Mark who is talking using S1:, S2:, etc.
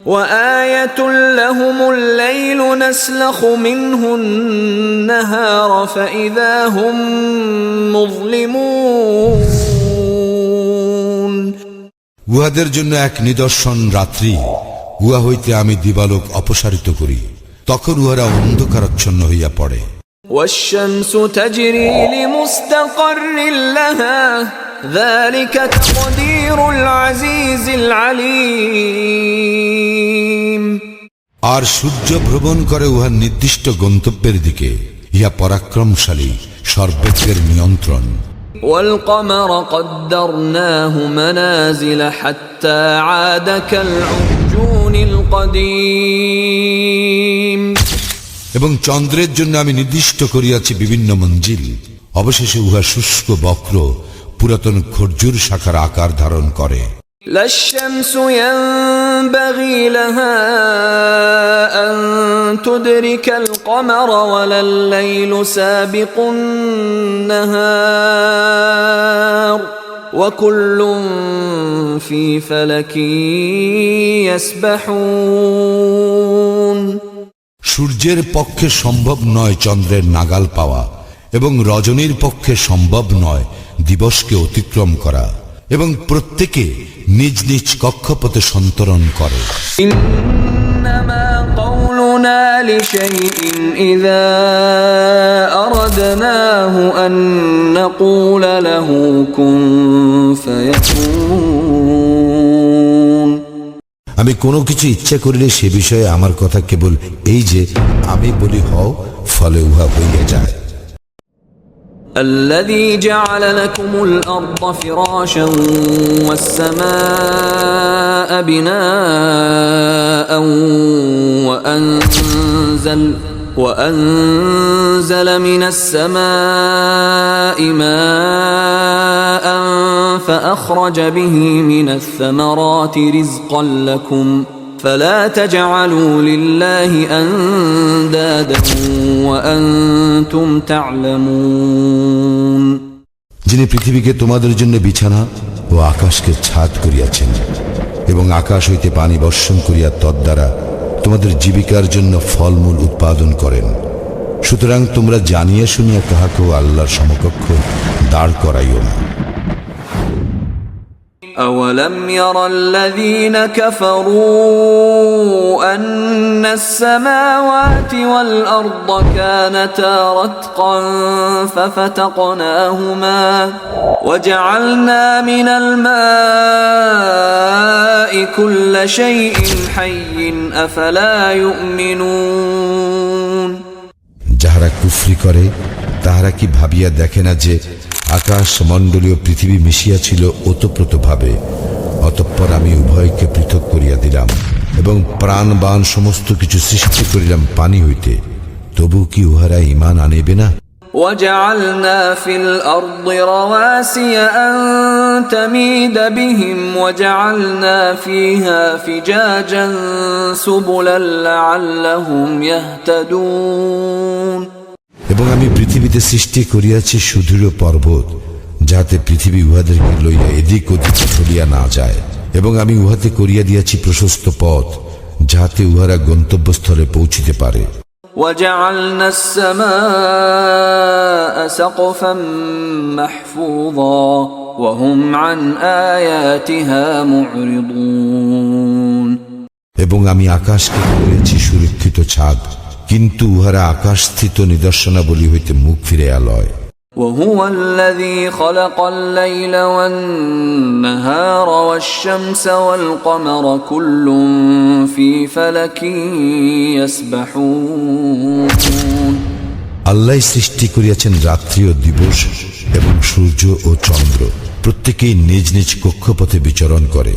S1: وآية لهم الليل نسلخ منه النهار فإذا هم مظلمون
S2: উহাদের জন্য এক নিদর্শন রাত্রি, উহা হইতে আমি দিবালোক অপসারিত করি, তখন উহারা অন্ধকারাচ্ছন্ন হইয়া পড়ে।
S1: والشمس تجري لمستقر لها ذلك تقدير العزيز العليم
S2: আর সূর্য ভ্রমণ করে উহার নির্দিষ্ট গন্তব্যের দিকে, ইহা পরাক্রমশালী সর্বজ্ঞের নিয়ন্ত্রণ।
S1: والقمر قدرناه منازل حتى عاد كالعرجون القديم
S2: এবং চন্দ্রের জন্য আমি নির্দিষ্ট করিয়াছি বিভিন্ন মঞ্জিল, অবশেষে উহা শুষ্ক বক্র পুরাতন খর্জুর শাখার আকার ধারণ করে।
S1: لا الشمس ينبغي لها أن تدرك القمر ولا الليل سابق النهار وكل في فلك يسبحون
S2: সূর্যের পক্ষে সম্ভব নয় চন্দ্রের নাগাল পাওয়া, এবং রজনীর পক্ষে সম্ভব নয় দিবসকে অতিক্রম করা, এবং প্রত্যেকে নিজ নিজ কক্ষপথে সন্তরণ করে।
S1: إنما قولنا لشيء إذا أردناه أن نقول له كن فيكون
S2: আমি কোনো কিছু ইচ্ছা করিলে সে বিষয়ে আমার কথা কেবল এই যে আমি বলি হও, ফলে উহা হইয়া যায়।
S1: الذي جعل لكم الأرض فراشا والسماء بناء وأنزل من السماء ماء فأخرج به من الثمرات رزقا لكم فلا تجعلوا لله أندادا وأنتم تعلمون
S2: যিনি পৃথিবীকে তোমাদের জন্য বিছানা ও আকাশকে ছাদ করিয়াছেন এবং আকাশ হইতে পানি বর্ষণ করিয়া তদ্বারা তোমাদের জীবিকার জন্য ফলমূল উৎপাদন করেন, সুতরাং তোমরা জানিয়া শুনিয়া কাহাকেও আল্লাহর সমকক্ষ দাঁড় করাইও না।
S1: أولم ير الذين كفروا أن السماوات والأرض كانتا رتقا ففتقناهما وجعلنا من الماء كل شيء حي أفلا يؤمنون
S2: যাহারা কুফরি করে তাহারা কি ভাবিয়া দেখে না যে আকাশ মণ্ডলীয় পৃথিবী মিশিয়া ছিল ওতপ্রোতভাবে, অতঃপর আমি উভয়কে পৃথক করিয়া দিলাম এবং প্রাণবান সমস্ত কিছু সৃষ্টি করিলাম পানি হইতে, তবু কি উহারা ঈমান আনিবে না?
S1: وجعلنا في الأرض رواسي أن تميد بهم وجعلنا فيها فجاجا سبلا لعلهم يهتدون
S2: এবং আমি পৃথিবীতে সৃষ্টি করিয়াছি সুদৃঢ় পর্বত, যাহাতে পৃথিবী উহাদেরকে লইয়া এদিক ওদিক চলিয়া না যায়, এবং আমি উহাতে করিয়া দিয়াছি প্রশস্ত পথ, যাহাতে উহারা গন্তব্যস্থলে পৌঁছিতে পারে।
S1: وجعلنا السماء سقفا محفوظا وهم عن آياتها معرضون
S2: এবং আমি আকাশকে করিয়াছি সুরক্ষিত ছাদ, কিন্তু উহারা আকাশস্থিত নিদর্শনাবলী হইতে মুখ ফিরাইয়া লয়।
S1: وهو الذي خلق الليل والنهار والشمس والقمر كل في فلك يسبحون
S2: আল্লাহ সৃষ্টি করিয়াছেন রাত্রি ও দিবস এবং সূর্য ও চন্দ্র, প্রত্যেকেই নিজ নিজ কক্ষপথে বিচরণ করে।